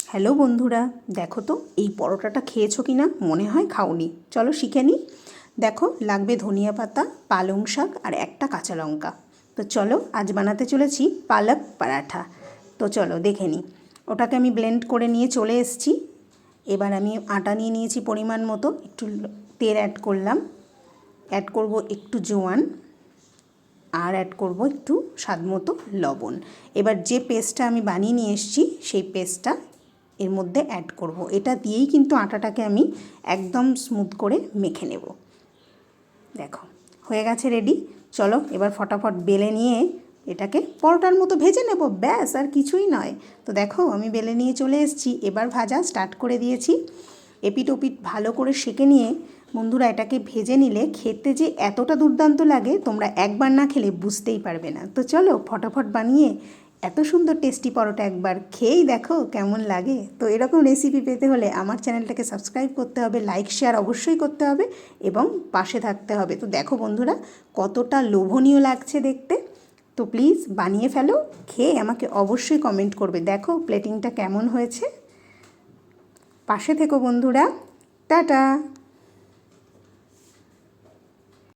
Hello বন্ধুরা, দেখো তো এই পরোটাটা খেয়েছো কি না? মনে হয় খাওনি। চলো শিখে নিই। দেখো, লাগবে ধনিয়া পাতা, পালং শাক আর একটা কাঁচা লঙ্কা। তো চলো, আজ বানাতে চলেছি পালক পরাঠা। তো চলো দেখে নিই। ওটাকে আমি ব্লেন্ড করে নিয়ে চলে এসেছি। এবার আমি আটা নিয়ে নিয়েছি পরিমাণ মতো, একটু তেল অ্যাড করলাম, অ্যাড করব একটু জোয়ান, আর অ্যাড করব একটু স্বাদ মতো লবণ। এবার যে পেস্টটা আমি বানিয়ে নিয়ে এসেছি সেই পেস্টটা এর মধ্যে অ্যাড করব। এটা দিয়েই কিন্তু আটাটাকে আমি একদম স্মুথ করে মেখে নেব। দেখো হয়ে গেছে রেডি। চলো এবার ফটাফট বেলে নিয়ে এটাকে পরোটার মতো ভেজে নেব, ব্যাস আর কিছুই নয়। তো দেখো আমি বেলে নিয়ে চলে এসেছি, এবার ভাজা স্টার্ট করে দিয়েছি। এপিট ওপিট ভালো করে সেঁকে নিয়ে বন্ধুরা এটাকে ভেজে নিলে খেতে যে এতটা দুর্দান্ত লাগে তোমরা একবার না খেলে বুঝতেই পারবে না। তো চলো ফটাফট বানিয়ে এত সুন্দর টেস্টি পরোটা একবার খেয়েই দেখো কেমন লাগে। তো এরকম রেসিপি পেতে হলে আমার চ্যানেলটাকে সাবস্ক্রাইব করতে হবে, লাইক শেয়ার অবশ্যই করতে হবে এবং পাশে থাকতে হবে। তো দেখো বন্ধুরা কতটা লোভনীয় লাগছে দেখতে। তো প্লিজ বানিয়ে ফেলো, খেয়ে আমাকে অবশ্যই কমেন্ট করবে। দেখো প্লেটিংটা কেমন হয়েছে। পাশে থেকো বন্ধুরা, টাটা।